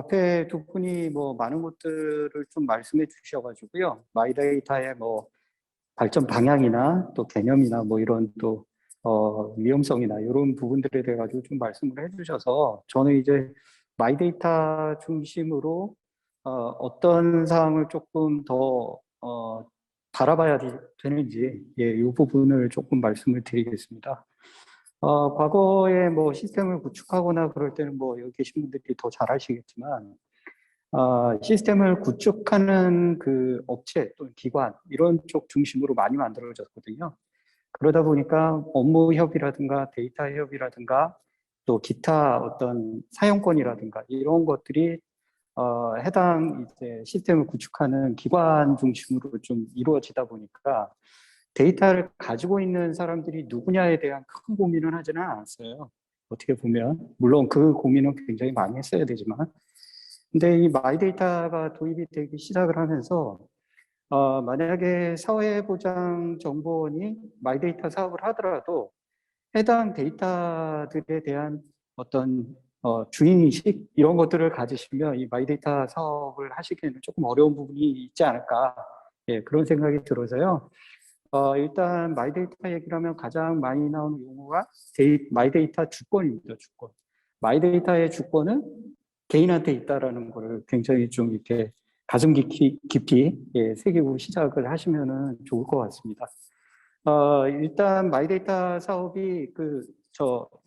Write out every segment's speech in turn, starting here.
앞에 두 분이 많은 것들을 좀 말씀해 주셔가지고요. 마이데이터의 발전 방향이나 또 개념이나 이런 또 위험성이나 이런 부분들에 대해 가지고 좀 말씀을 해주셔서 저는 이제 마이데이터 중심으로 어떤 사항을 조금 더 바라봐야 되는지 이 부분을 조금 말씀을 드리겠습니다. 과거에 시스템을 구축하거나 그럴 때는 여기 계신 분들이 더 잘 아시겠지만, 시스템을 구축하는 그 업체 또는 기관, 이런 쪽 중심으로 많이 만들어졌거든요. 그러다 보니까 업무 협의라든가 데이터 협의라든가 또 기타 어떤 사용권이라든가 이런 것들이 해당 이제 시스템을 구축하는 기관 중심으로 좀 이루어지다 보니까 데이터를 가지고 있는 사람들이 누구냐에 대한 큰 고민은 하지는 않았어요. 어떻게 보면. 물론 그 고민은 굉장히 많이 했어야 되지만. 근데 이 마이데이터가 도입이 되기 시작을 하면서, 만약에 사회보장정보원이 마이데이터 사업을 하더라도 해당 데이터들에 대한 어떤 주인의식 이런 것들을 가지시면 이 마이데이터 사업을 하시기에는 조금 어려운 부분이 있지 않을까, 그런 생각이 들어서요. 일단 마이데이터 얘기를 하면 가장 많이 나오는 용어가 마이데이터 주권입니다. 주권. 마이데이터의 주권은 개인한테 있다라는 걸 굉장히 좀 이렇게 가슴 깊이 새기고 시작을 하시면은 좋을 것 같습니다. 일단 마이데이터 사업이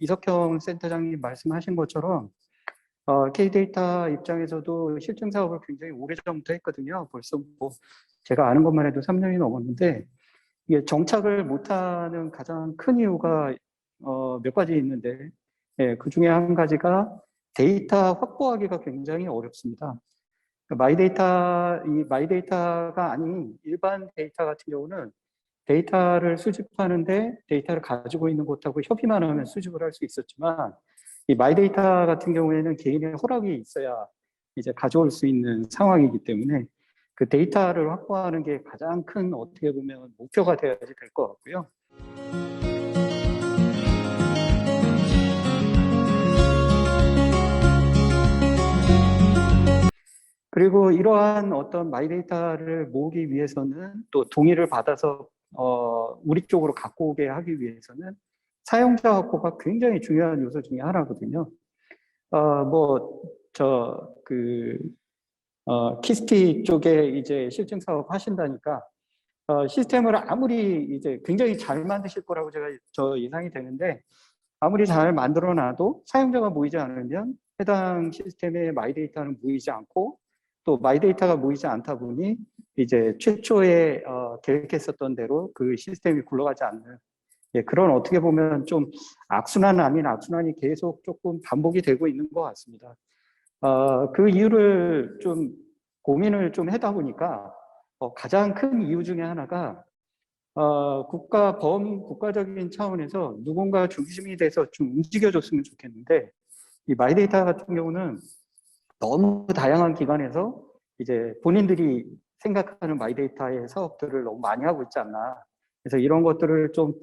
이석형 센터장님 말씀하신 것처럼 K데이터 입장에서도 실증 사업을 굉장히 오래전부터 했거든요. 벌써 제가 아는 것만 해도 3년이 넘었는데, 이게 정착을 못하는 가장 큰 이유가 몇 가지 있는데, 그 중에 한 가지가 데이터 확보하기가 굉장히 어렵습니다. 이 마이데이터가 아닌 일반 데이터 같은 경우는 데이터를 수집하는데 데이터를 가지고 있는 곳하고 협의만 하면 수집을 할 수 있었지만, 이 마이데이터 같은 경우에는 개인의 허락이 있어야 이제 가져올 수 있는 상황이기 때문에 그 데이터를 확보하는 게 가장 큰 어떻게 보면 목표가 되어야지 될 것 같고요. 그리고 이러한 어떤 마이데이터를 모으기 위해서는 또 동의를 받아서 우리 쪽으로 갖고 오게 하기 위해서는 사용자 확보가 굉장히 중요한 요소 중에 하나거든요. 키스티 쪽에 이제 실증 사업 하신다니까 시스템을 아무리 이제 굉장히 잘 만드실 거라고 저 예상이 되는데, 아무리 잘 만들어 놔도 사용자가 모이지 않으면 해당 시스템의 마이데이터는 모이지 않고, 또 마이데이터가 모이지 않다 보니 이제 최초에 계획했었던 대로 그 시스템이 굴러가지 않는, 그런 어떻게 보면 좀 악순환 아닌 악순환이 계속 조금 반복이 되고 있는 것 같습니다. 그 이유를 좀 고민을 좀 하다 보니까 가장 큰 이유 중에 하나가 국가적인 차원에서 누군가 중심이 돼서 좀 움직여줬으면 좋겠는데, 이 마이데이터 같은 경우는 너무 다양한 기관에서 이제 본인들이 생각하는 마이데이터의 사업들을 너무 많이 하고 있지 않나. 그래서 이런 것들을 좀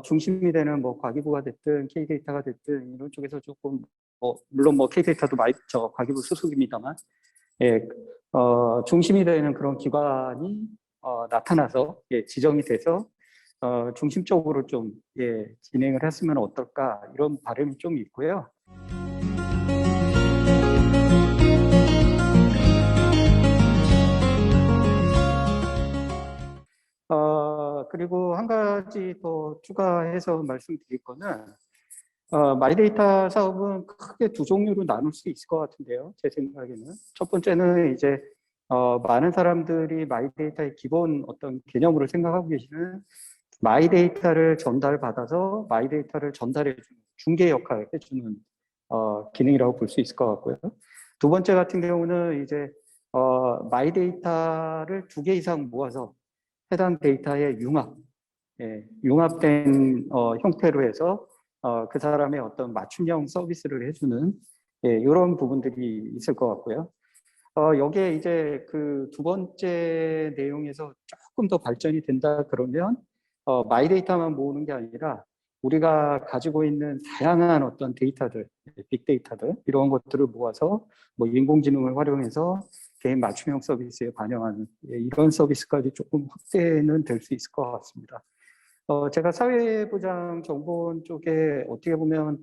중심이 되는 과기부가 됐든 K데이터가 됐든 이런 쪽에서 조금 물론 K데이터도 과기부 소속입니다만, 중심이 되는 그런 기관이 나타나서 지정이 돼서 중심적으로 좀 진행을 했으면 어떨까, 이런 바람이 좀 있고요. 그리고 한 가지 더 추가해서 말씀드릴 거는, 마이데이터 사업은 크게 두 종류로 나눌 수 있을 것 같은데요. 제 생각에는. 첫 번째는 이제 많은 사람들이 마이데이터의 기본 어떤 개념으로 생각하고 계시는 마이데이터를 전달받아서 마이데이터를 전달해주는 중개 역할을 해주는 기능이라고 볼 수 있을 것 같고요. 두 번째 같은 경우는 이제 마이데이터를 2개 이상 모아서 해당 데이터의 융합된 형태로 해서 그 사람의 어떤 맞춤형 서비스를 해주는 이런 부분들이 있을 것 같고요. 여기에 이제 그 두 번째 내용에서 조금 더 발전이 된다 그러면 마이데이터만 모으는 게 아니라 우리가 가지고 있는 다양한 어떤 데이터들, 빅데이터들 이런 것들을 모아서 뭐 인공지능을 활용해서 개인 맞춤형 서비스에 반영하는 이런 서비스까지 조금 확대는 될 수 있을 것 같습니다. 제가 사회보장정보원 쪽에 어떻게 보면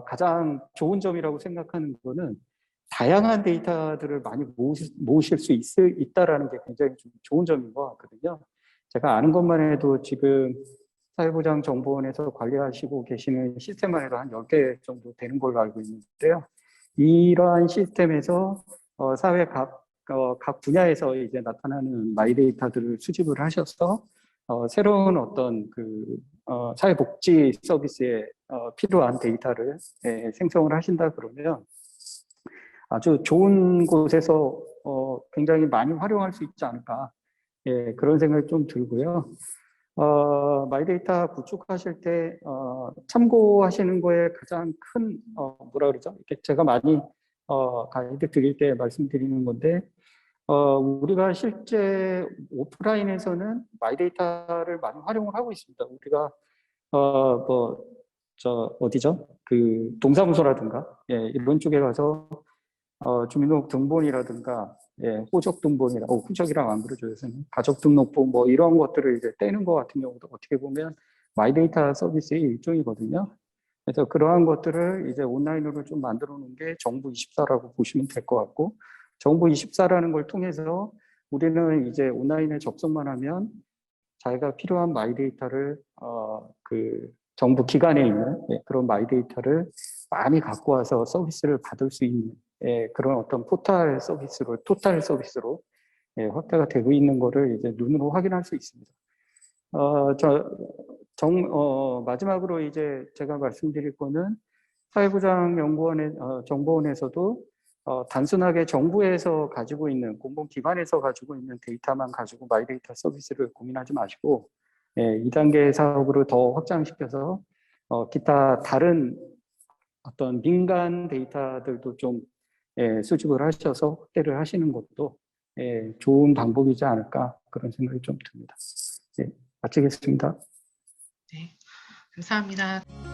가장 좋은 점이라고 생각하는 거는 다양한 데이터들을 많이 모으실 수 있다라는 게 굉장히 좀 좋은 점인 것 같거든요. 제가 아는 것만 해도 지금 사회보장정보원에서 관리하시고 계시는 시스템만 해도 한 10개 정도 되는 걸로 알고 있는데요. 이러한 시스템에서 사회 각 분야에서 이제 나타나는 마이데이터들을 수집을 하셔서 새로운 어떤 사회복지 서비스에 필요한 데이터를 생성을 하신다 그러면 아주 좋은 곳에서 굉장히 많이 활용할 수 있지 않을까, 그런 생각이 좀 들고요. 마이데이터 구축하실 때 참고하시는 거에 가장 큰 뭐라 그러죠? 이렇게 제가 많이 가이드 드릴 때 말씀드리는 건데, 우리가 실제 오프라인에서는 마이데이터를 많이 활용을 하고 있습니다. 우리가 어디죠? 동사무소라든가 이런 쪽에 가서 주민등록번이라든가 호적등본이라, 안 그러죠, 요새는. 가족등록부 뭐 이런 것들을 이제 떼는 것 같은 경우도 어떻게 보면 마이데이터 서비스의 일종이거든요. 그래서 그러한 것들을 이제 온라인으로 좀 만들어 놓은 게 정부24라고 보시면 될 것 같고, 정부24라는 걸 통해서 우리는 이제 온라인에 접속만 하면 자기가 필요한 마이데이터를 정부 기관에 있는 그런 마이데이터를 많이 갖고 와서 서비스를 받을 수 있는 그런 어떤 토탈 서비스로 확대가 되고 있는 거를 이제 눈으로 확인할 수 있습니다. 마지막으로 이제 제가 말씀드릴 거는 정보원에서도 단순하게 정부에서 가지고 있는, 공공기관에서 가지고 있는 데이터만 가지고 마이데이터 서비스를 고민하지 마시고 2단계 사업으로 더 확장시켜서 기타 다른 어떤 민간 데이터들도 좀 수집을 하셔서 확대를 하시는 것도 좋은 방법이지 않을까, 그런 생각이 좀 듭니다. 마치겠습니다. 네, 감사합니다.